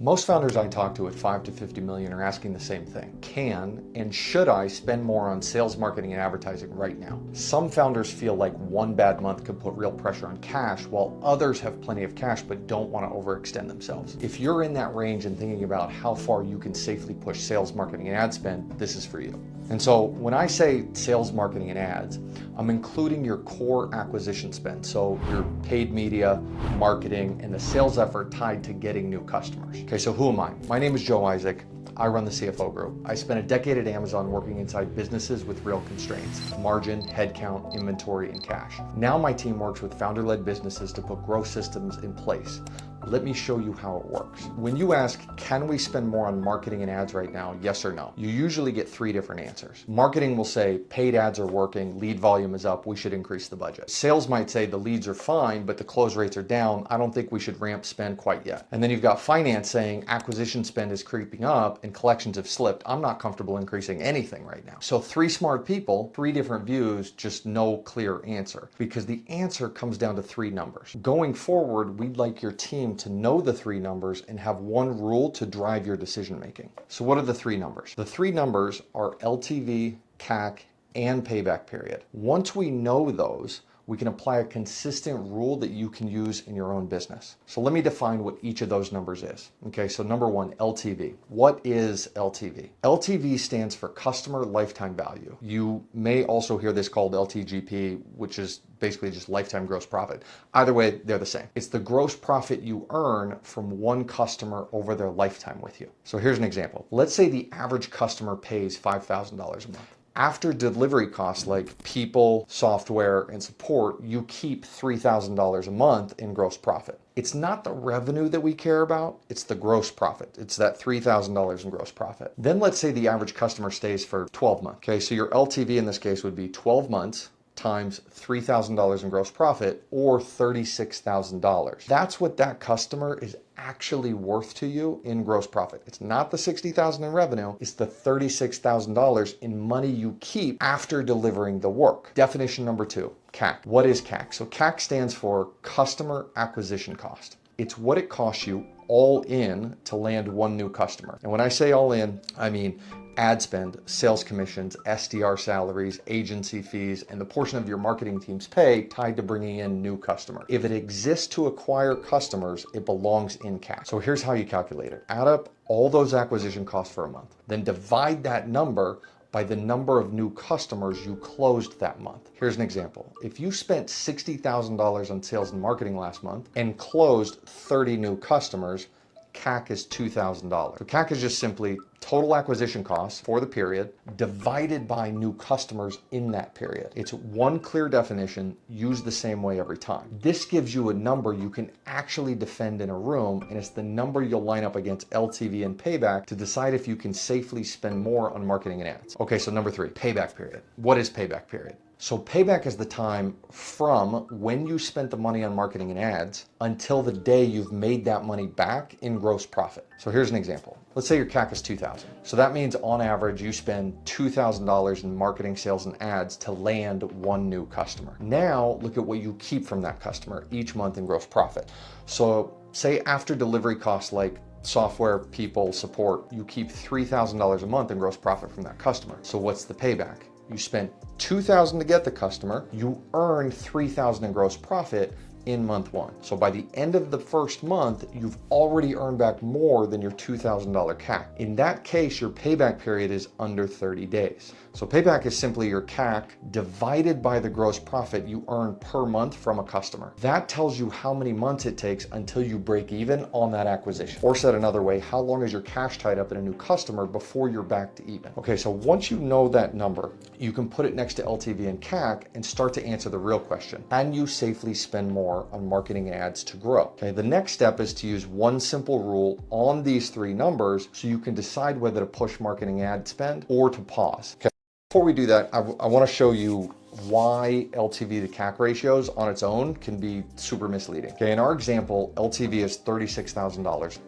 Most founders I talk to at 5 to 50 million are asking the same thing. Can and should I spend more on sales, marketing, and advertising right now? Some founders feel like one bad month could put real pressure on cash, while others have plenty of cash but don't want to overextend themselves. If you're in that range and thinking about how far you can safely push sales, marketing, and ad spend, this is for you. And so when I say sales, marketing, and ads, I'm including your core acquisition spend. So your paid media, marketing, and the sales effort tied to getting new customers. Okay, so who am I? My name is Joe Isaac. I run the CFO group. I spent a decade at Amazon working inside businesses with real constraints: margin, headcount, inventory, and cash. Now my team works with founder-led businesses to put growth systems in place. Let me show you how it works. When you ask, can we spend more on marketing and ads right now? Yes or no? You usually get three different answers. Marketing will say, paid ads are working, lead volume is up, we should increase the budget. Sales might say the leads are fine, but the close rates are down. I don't think we should ramp spend quite yet. And then you've got finance saying acquisition spend is creeping up and collections have slipped. I'm not comfortable increasing anything right now. So three smart people, three different views, just no clear answer, because the answer comes down to three numbers. Going forward, we'd like your team to know the three numbers and have one rule to drive your decision making. So what are the three numbers? The three numbers are LTV, CAC, and payback period. Once we know those, we can apply a consistent rule that you can use in your own business. So let me define what each of those numbers is. Okay, so number one, LTV. What is LTV? LTV stands for customer lifetime value. You may also hear this called LTGP, which is basically just lifetime gross profit. Either way, they're the same. It's the gross profit you earn from one customer over their lifetime with you. So here's an example. Let's say the average customer pays $5,000 a month. After delivery costs like people, software, and support, you keep $3,000 a month in gross profit. It's not the revenue that we care about, it's the gross profit. It's that $3,000 in gross profit. Then let's say the average customer stays for 12 months. Okay, so your LTV in this case would be 12 months times $3,000 in gross profit, or $36,000. That's what that customer is actually worth to you in gross profit. It's not the $60,000 in revenue, it's the $36,000 in money you keep after delivering the work. Definition number two, CAC. What is CAC? So CAC stands for customer acquisition cost. It's what it costs you all in to land one new customer. And when I say all in, I mean ad spend, sales commissions, SDR salaries, agency fees, and the portion of your marketing team's pay tied to bringing in new customers. If it exists to acquire customers, it belongs in CAC. So here's how you calculate it. Add up all those acquisition costs for a month, then divide that number by the number of new customers you closed that month. Here's an example. If you spent $60,000 on sales and marketing last month and closed 30 new customers, CAC is $2,000. So CAC is just simply total acquisition costs for the period divided by new customers in that period. It's one clear definition, used the same way every time. This gives you a number you can actually defend in a room, and it's the number you'll line up against LTV and payback to decide if you can safely spend more on marketing and ads. Okay, so number three, payback period. What is payback period? So payback is the time from when you spent the money on marketing and ads until the day you've made that money back in gross profit. So here's an example. Let's say your CAC is $2,000. So that means on average, you spend $2,000 in marketing, sales, and ads to land one new customer. Now look at what you keep from that customer each month in gross profit. So say after delivery costs like software, people, support, you keep $3,000 a month in gross profit from that customer. So what's the payback? You spent $2,000 to get the customer, you earned $3,000 in gross profit in month one. So by the end of the first month, you've already earned back more than your $2,000 CAC. In that case, your payback period is under 30 days. So payback is simply your CAC divided by the gross profit you earn per month from a customer. That tells you how many months it takes until you break even on that acquisition. Or said another way, how long is your cash tied up in a new customer before you're back to even? Okay, so once you know that number, you can put it next to LTV and CAC and start to answer the real question. Can you safely spend more on marketing and ads to grow? Okay, the next step is to use one simple rule on these three numbers so you can decide whether to push marketing ad spend or to pause. Okay. Before we do that, I want to show you why LTV to CAC ratios on its own can be super misleading. Okay, in our example, LTV is $36,000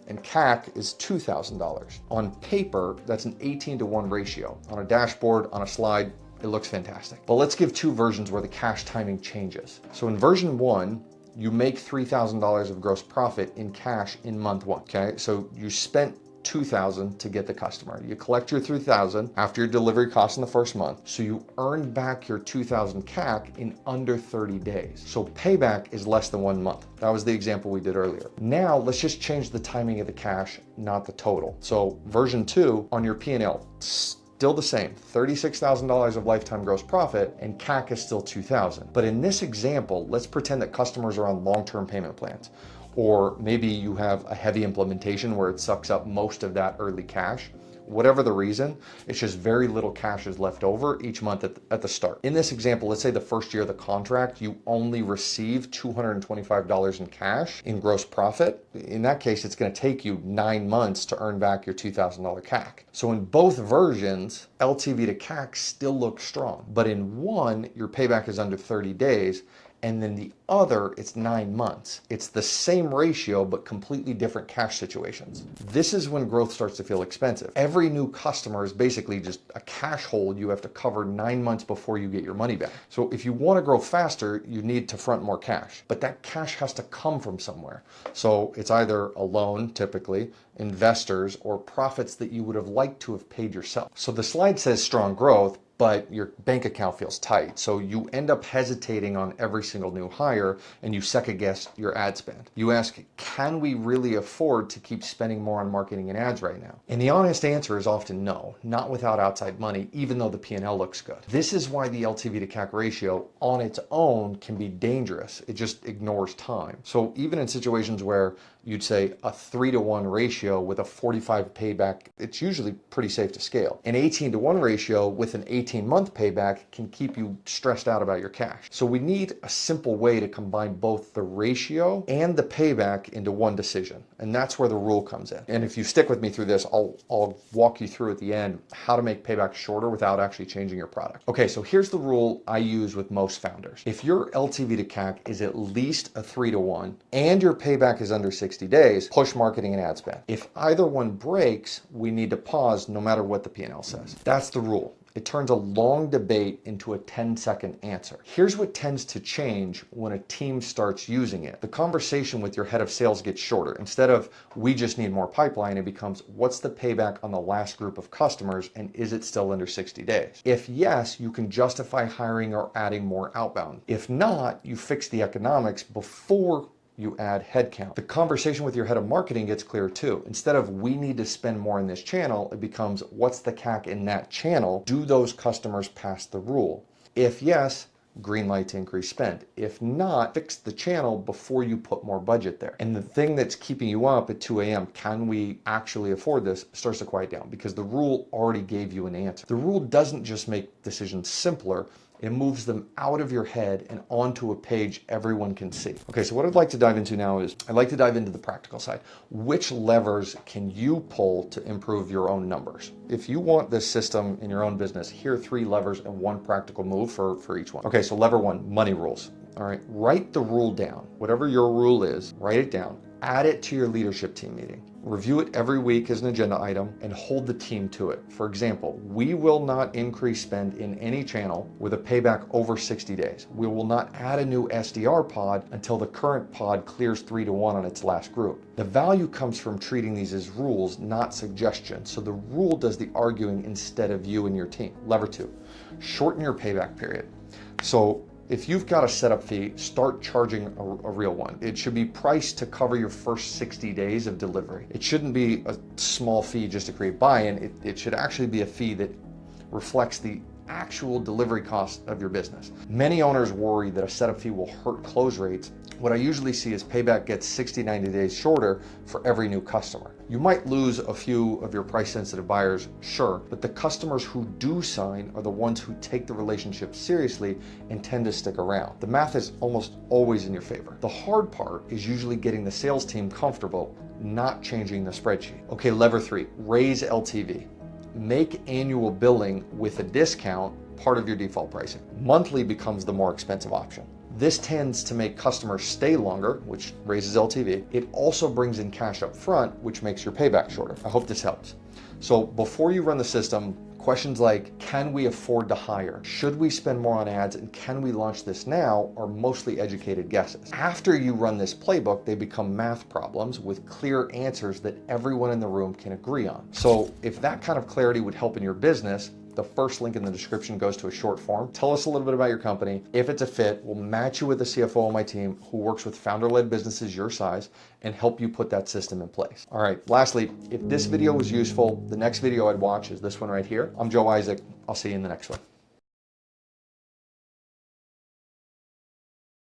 and CAC is $2,000. On paper, that's an 18-to-1 ratio. On a dashboard, on a slide, it looks fantastic. But let's give two versions where the cash timing changes. So in version one, You make $3,000 of gross profit in cash in month one, okay? So you spent $2,000 to get the customer. You collect your $3,000 after your delivery costs in the first month. So you earn back your $2,000 CAC in under 30 days. So payback is less than 1 month. That was the example we did earlier. Now let's just change the timing of the cash, not the total. So version 2 on your P&L, still the same, $36,000 of lifetime gross profit, and CAC is still $2,000. But in this example, let's pretend that customers are on long-term payment plans. Or maybe you have a heavy implementation where it sucks up most of that early cash. Whatever the reason, it's just very little cash is left over each month at the start. In this example, let's say the first year of the contract, you only receive $225 in cash in gross profit. In that case, it's going to take you 9 months to earn back your $2,000 CAC. So in both versions, LTV to CAC still looks strong. But in one, your payback is under 30 days. And then the other, it's 9 months. It's the same ratio, but completely different cash situations. This is when growth starts to feel expensive. Every new customer is basically just a cash hole you have to cover 9 months before you get your money back. So if you want to grow faster, you need to front more cash, but that cash has to come from somewhere. So it's either a loan, typically, investors, or profits that you would have liked to have paid yourself. So the slide says strong growth, but your bank account feels tight. So you end up hesitating on every single new hire and you second guess your ad spend. You ask, can we really afford to keep spending more on marketing and ads right now? And the honest answer is often no, not without outside money, even though the P&L looks good. This is why the LTV to CAC ratio on its own can be dangerous. It just ignores time. So even in situations where you'd say a 3-to-1 ratio with a 45 payback, it's usually pretty safe to scale. An 18-to-1 ratio with an 18-month payback can keep you stressed out about your cash. So we need a simple way to combine both the ratio and the payback into one decision. And that's where the rule comes in. And if you stick with me through this, I'll walk you through at the end how to make payback shorter without actually changing your product. Okay, so here's the rule I use with most founders. If your LTV to CAC is at least a 3-to-1 and your payback is under 60 days, push marketing and ad spend. If either one breaks, we need to pause no matter what the P&L says. That's the rule. It turns a long debate into a 10-second answer. Here's what tends to change when a team starts using it. The conversation with your head of sales gets shorter. Instead of, we just need more pipeline, it becomes, what's the payback on the last group of customers and is it still under 60 days? If yes, you can justify hiring or adding more outbound. If not, you fix the economics before you add headcount. The conversation with your head of marketing gets clearer too. Instead of, we need to spend more in this channel, it becomes, what's the CAC in that channel? Do those customers pass the rule? If yes, green light to increase spend. If not, fix the channel before you put more budget there. And the thing that's keeping you up at 2 a.m., can we actually afford this, starts to quiet down because the rule already gave you an answer. The rule doesn't just make decisions simpler, it moves them out of your head and onto a page everyone can see. Okay, so what I'd like to dive into now is, I'd like to dive into the practical side. Which levers can you pull to improve your own numbers? If you want this system in your own business, here are 3 levers and 1 practical move for each one. Okay, so lever 1, money rules. All right, write the rule down. Whatever your rule is, write it down. Add it to your leadership team meeting. Review it every week as an agenda item and hold the team to it. For example, we will not increase spend in any channel with a payback over 60 days. We will not add a new SDR pod until the current pod clears 3-to-1 on its last group. The value comes from treating these as rules, not suggestions. So the rule does the arguing instead of you and your team. Lever 2, shorten your payback period. So if you've got a setup fee, start charging a real one. It should be priced to cover your first 60 days of delivery. It shouldn't be a small fee just to create buy-in. It should actually be a fee that reflects the actual delivery cost of your business. Many owners worry that a setup fee will hurt close rates. What I usually see is payback gets 60, 90 days shorter for every new customer. You might lose a few of your price sensitive buyers, sure, but the customers who do sign are the ones who take the relationship seriously and tend to stick around. The math is almost always in your favor. The hard part is usually getting the sales team comfortable, not changing the spreadsheet. Okay, lever 3, raise LTV. Make annual billing with a discount part of your default pricing. Monthly becomes the more expensive option. This tends to make customers stay longer, which raises LTV. It also brings in cash up front, which makes your payback shorter. I hope this helps. So before you run the system, questions like, can we afford to hire? Should we spend more on ads? And can we launch this now? Are mostly educated guesses. After you run this playbook, they become math problems with clear answers that everyone in the room can agree on. So if that kind of clarity would help in your business, the first link in the description goes to a short form. Tell us a little bit about your company. If it's a fit, we'll match you with a CFO on my team who works with founder-led businesses your size and help you put that system in place. All right, lastly, if this video was useful, the next video I'd watch is this one right here. I'm Joe Isaac. I'll see you in the next one.